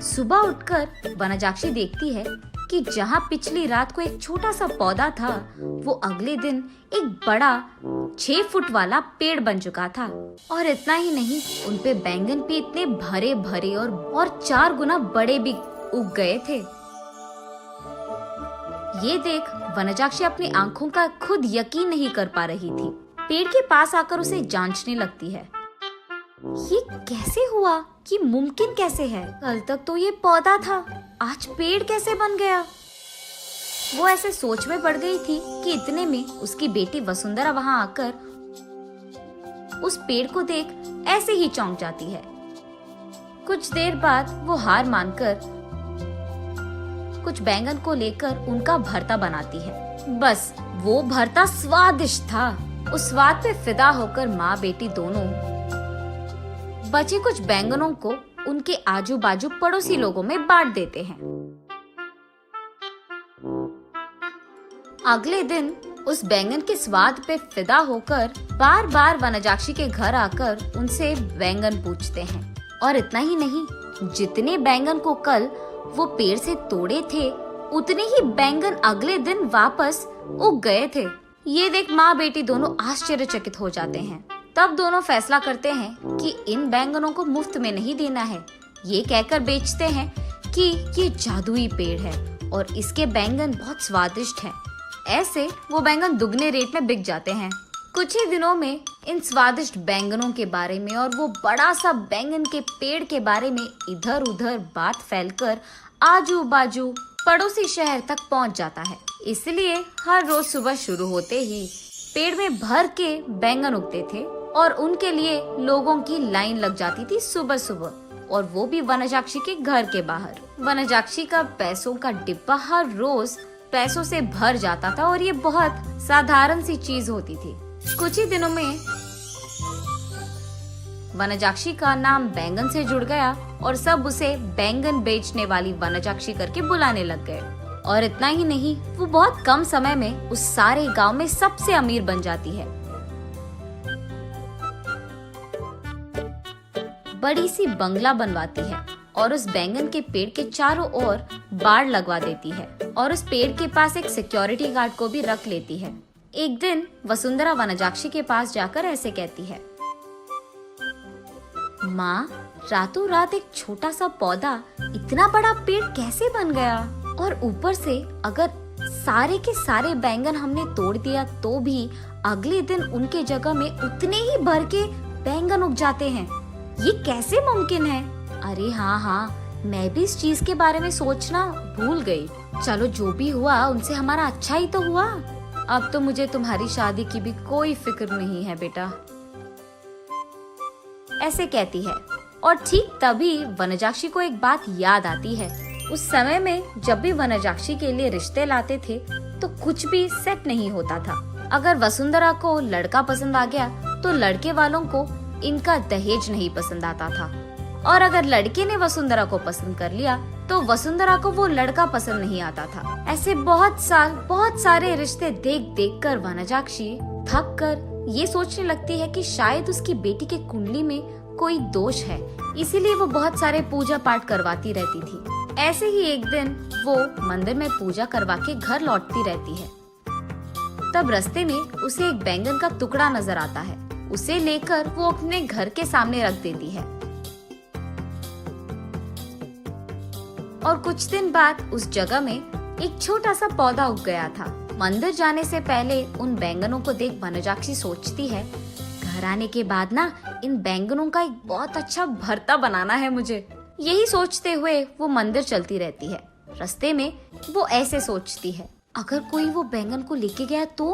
सुबह उठकर वनजाक्षी देखती है कि जहाँ पिछली रात को एक छोटा सा पौधा था, वो अगले दिन एक बड़ा 6 फुट वाला पेड़ बन चुका था। और इतना ही नहीं, उनपे बैंगन भी इतने भरे भरे और 4 गुना बड़े भी उग गए थे। ये देख वनजाक्षी अपनी आंखों का खुद यकीन नहीं कर पा रही थी। पेड़ के पास आकर उसे जांचने लगती है। ये कैसे हुआ? कि मुमकिन कैसे है? कल तक तो ये पौधा था, आज पेड़ कैसे बन गया? वो ऐसे सोच में पड़ गई थी कि इतने में उसकी बेटी वसुंधरा वहां आकर उस पेड़ को देख ऐसे ही चौंक जाती है। कुछ देर बाद वो हार मानकर कुछ बैंगन को लेकर उनका भरता बनाती है। बस वो भरता स्वादिष्ट था। उस स्वाद पे फिदा होकर माँ बेटी दोनों बचे कुछ बैंगनों को उनके आजू बाजू पड़ोसी लोगों में बांट देते हैं। अगले दिन उस बैंगन के स्वाद पे फिदा होकर बार बार वनजाक्षी के घर आकर उनसे बैंगन पूछते हैं। और इतना ही नहीं, जितने बैंगन को कल वो पेड़ से तोड़े थे, उतने ही बैंगन अगले दिन वापस उग गए थे। ये देख माँ बेटी दोनों आश्चर्यचकित हो जाते हैं। तब दोनों फैसला करते हैं कि इन बैंगनों को मुफ्त में नहीं देना है। ये कहकर बेचते हैं कि ये जादुई पेड़ है और इसके बैंगन बहुत स्वादिष्ट हैं। ऐसे वो बैंगन दुगने रेट में बिक जाते हैं। कुछ ही दिनों में इन स्वादिष्ट बैंगनों के बारे में और वो बड़ा सा बैंगन के पेड़ के बारे में इधर उधर बात फैलकर आजू बाजू पड़ोसी शहर तक पहुंच जाता है। इसलिए हर रोज सुबह शुरू होते ही पेड़ में भर के बैंगन उगते थे और उनके लिए लोगों की लाइन लग जाती थी सुबह सुबह, और वो भी वनजाक्षी के घर के बाहर। वनजाक्षी का पैसों का डिब्बा हर रोज पैसों से भर जाता था और ये बहुत साधारण सी चीज होती थी। कुछ ही दिनों में वनजाक्षी का नाम बैंगन से जुड़ गया और सब उसे बैंगन बेचने वाली वनजाक्षी करके बुलाने लग गए। और इतना ही नहीं, वो बहुत कम समय में उस सारे गांव में सबसे अमीर बन जाती है। बड़ी सी बंगला बनवाती है और उस बैंगन के पेड़ के चारों ओर बाड़ लगवा देती है और उस पेड़ के पास एक सिक्योरिटी गार्ड को भी रख लेती है। एक दिन वसुंधरा वनजाक्षी के पास जाकर ऐसे कहती है, माँ, रातों रात एक छोटा सा पौधा इतना बड़ा पेड़ कैसे बन गया? और ऊपर से अगर सारे के सारे बैंगन हमने तोड़ दिया तो भी अगले दिन उनके जगह में उतने ही भर के बैंगन उग जाते हैं। ये कैसे मुमकिन है? अरे हाँ, मैं भी इस चीज के बारे में सोचना भूल गई। चलो जो भी हुआ उनसे हमारा अच्छा ही तो हुआ। अब तो मुझे तुम्हारी शादी की भी कोई फिक्र नहीं है बेटा, ऐसे कहती है। और ठीक तभी वनजाक्षी को एक बात याद आती है। उस समय में जब भी वनजाक्षी के लिए रिश्ते लाते थे तो कुछ भी सेट नहीं होता था। अगर वसुंधरा को लड़का पसंद आ गया तो लड़के वालों को इनका दहेज नहीं पसंद आता था, और अगर लड़के ने वसुंधरा को पसंद कर लिया तो वसुंधरा को वो लड़का पसंद नहीं आता था। ऐसे बहुत सारे रिश्ते देख देख कर वनजाक्षी थक कर ये सोचने लगती है कि शायद उसकी बेटी के कुंडली में कोई दोष है, इसीलिए वो बहुत सारे पूजा पाठ करवाती रहती थी। ऐसे ही एक दिन वो मंदिर में पूजा करवा के घर लौटती रहती है। तब रास्ते में उसे एक बैंगन का टुकड़ा नजर आता है। उसे लेकर वो अपने घर के सामने रख देती है। और कुछ दिन बाद उस जगह में एक छोटा सा पौधा उग गया था। मंदिर जाने से पहले उन बैंगनों को देख वनजाक्षी सोचती है, घर आने के बाद ना इन बैंगनों का एक बहुत अच्छा भरता बनाना है मुझे। यही सोचते हुए वो मंदिर चलती रहती है। रास्ते में वो ऐसे सोचती है, अगर कोई वो बैंगन को लेके गया तो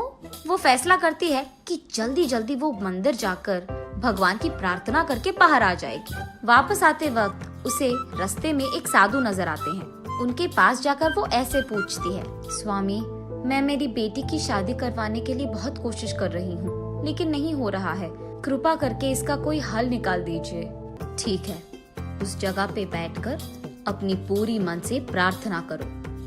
वो फैसला करती है कि जल्दी जल्दी वो मंदिर जाकर भगवान की प्रार्थना करके बाहर आ जाएगी। वापस आते वक्त उसे रास्ते में एक साधु नजर आते हैं। उनके पास जाकर वो ऐसे पूछती है, स्वामी, मैं मेरी बेटी की शादी करवाने के लिए बहुत कोशिश कर रही हूँ, लेकिन नहीं हो रहा है। कृपा करके इसका कोई हल निकाल दीजिए। ठीक है, उस जगह पे बैठकर अपनी पूरी मन से प्रार्थना करो,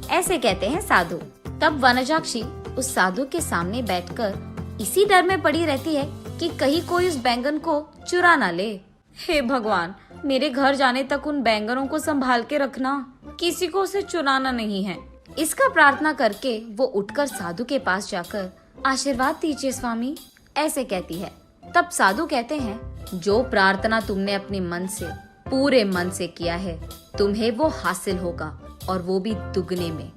ऐसे कहते हैं साधु। तब वनजाक्षी उस साधु के सामने बैठकर इसी डर में पड़ी रहती है कि कहीं कोई उस बैंगन को चुरा ना ले। हे भगवान, मेरे घर जाने तक उन बैंगनों को संभाल के रखना, किसी को उसे चुराना नहीं है। इसका प्रार्थना करके वो उठकर साधु के पास जाकर आशीर्वाद दीजिए स्वामी, ऐसे कहती है। तब साधु कहते हैं, जो प्रार्थना तुमने अपने मन से, पूरे मन से किया है, तुम्हें वो हासिल होगा, और वो भी दुगने में।